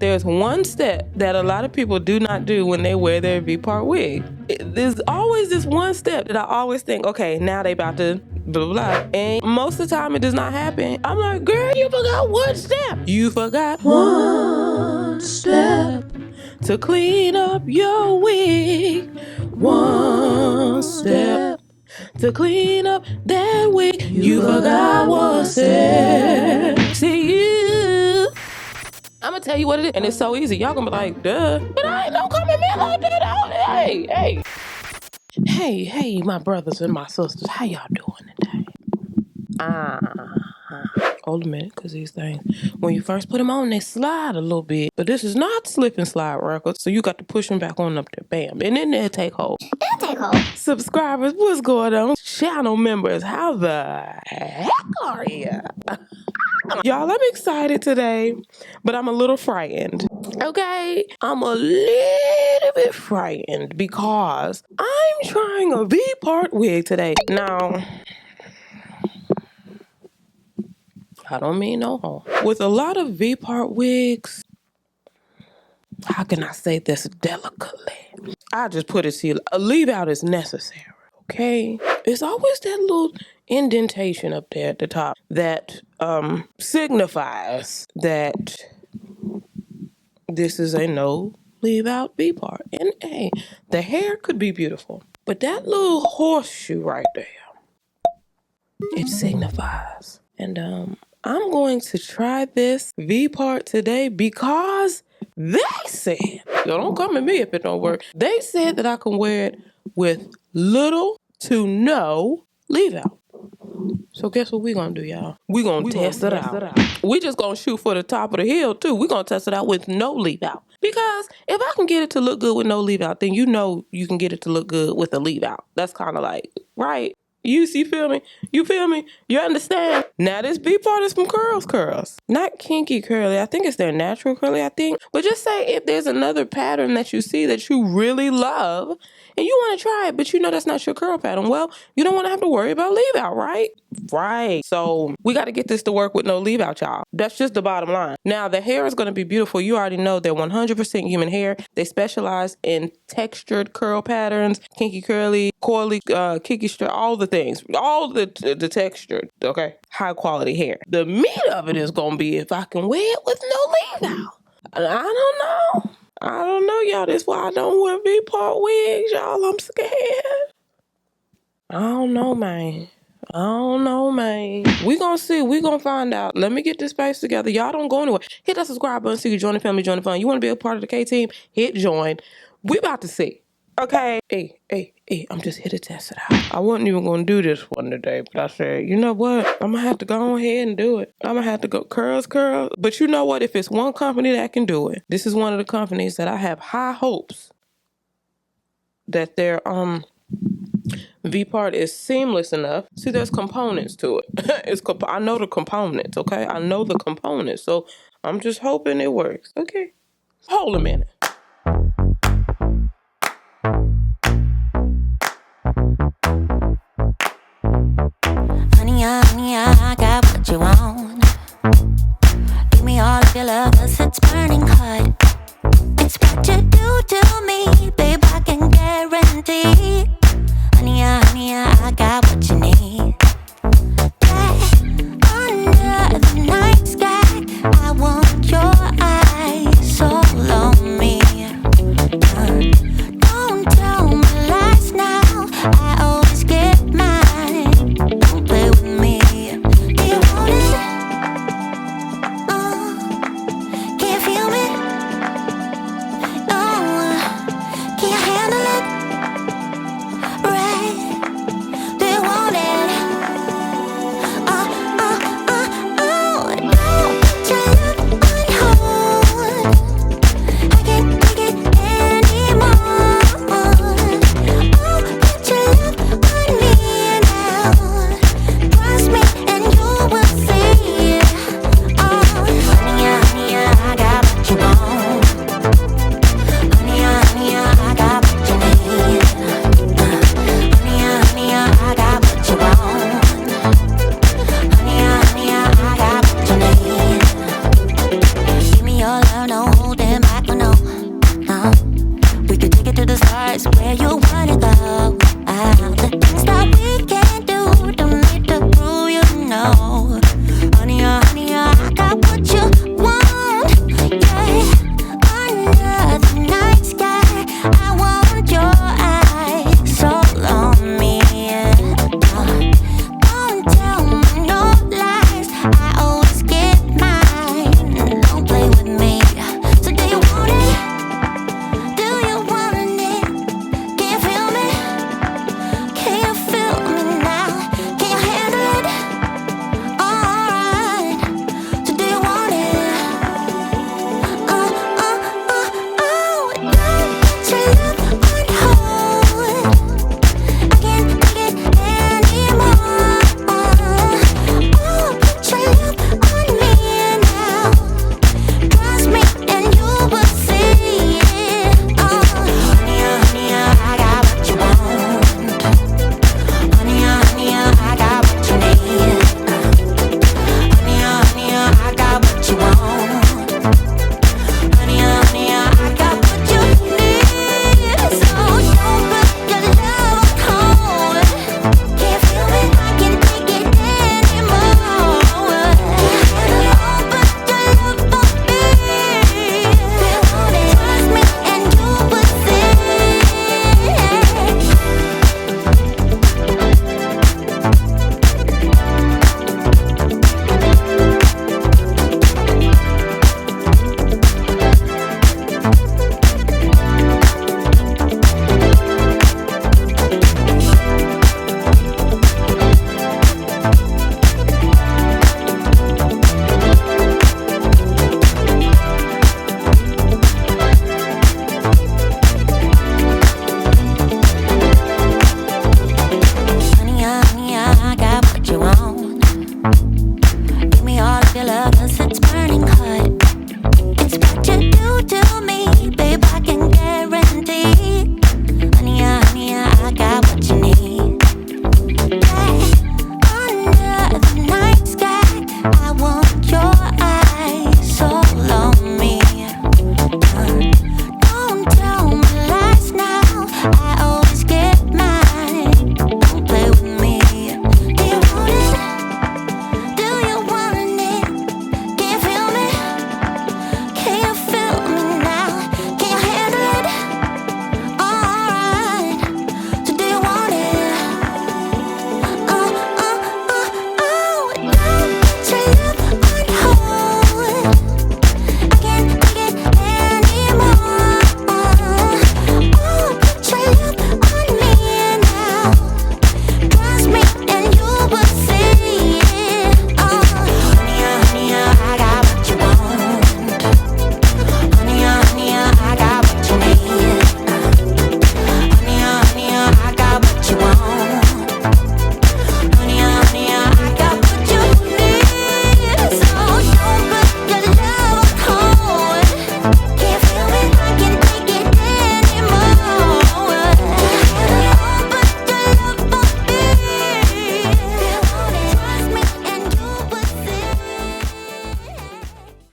There's one step that a lot of people do not do when they wear their Vpart wig. There's always this one step that I always think, okay, now they about to blah, blah, blah. And most of the time it does not happen. I'm like, girl, you forgot one step. You forgot one step to clean up your wig. One step to clean up that wig. You forgot one step. See you. I'm gonna tell you what it is, and it's so easy. Y'all gonna be like, duh, but I ain't no coming in like that. Hey, my brothers and my sisters, how y'all doing today? Hold a minute, because these things, when you first put them on, they slide a little bit. But this is not slip and slide records, so you got to push them back on up there, bam. And then they'll take hold. Subscribers, what's going on? Channel members, how the heck are you? Y'all, I'm excited today, but I'm a little frightened. Okay? I'm a little bit frightened because I'm trying a Vpart wig today. Now, I don't mean no harm. With a lot of Vpart wigs, how can I say this delicately? I just put it to you, a leave out is necessary, okay? It's always that little indentation up there at the top that signifies that this is a no leave out Vpart. And hey, the hair could be beautiful, but that little horseshoe right there, it signifies. And I'm going to try this Vpart today because they said, y'all don't come at me if it don't work. They said that I can wear it with little to no leave out. So guess what we gonna do, y'all? We gonna test it out. We just gonna shoot for the top of the hill too. We gonna test it out with no leave out. Because if I can get it to look good with no leave out, then you know you can get it to look good with a leave out. That's kind of like, right? You feel me? You feel me? You understand? Now this Vpart is from CurlsCurls. Not kinky curly. I think it's their natural curly, I think. But just say if there's another pattern that you see that you really love and you want to try it, but you know that's not your curl pattern. Well, you don't want to have to worry about leave out, right? Right. So we got to get this to work with no leave out, y'all. That's just the bottom line. Now the hair is going to be beautiful. You already know they're 100% human hair. They specialize in textured curl patterns, kinky curly, coily, kinky straight, all the things, all the textured, okay, high quality hair. The meat of it is going to be if I can wear it with no leave out. I don't know, y'all. That's why I don't wear Vpart wigs, y'all. I'm scared. I don't know, man. We gonna see. We gonna find out. Let me get this space together. Y'all don't go anywhere. Hit that subscribe button so you join the family, join the fun. You want to be a part of the K-team? Hit join. We about to see. Okay. Hey, I'm just here to test it out. I wasn't even going to do this one today, but I said, you know what? I'm going to have to go ahead and do it. I'm going to have to go CurlsCurls. But you know what? If it's one company that can do it, this is one of the companies that I have high hopes that their Vpart is seamless enough. See, there's components to it. I know the components, okay? I know the components. So I'm just hoping it works. Okay. Hold a minute. Honey, I got what you want.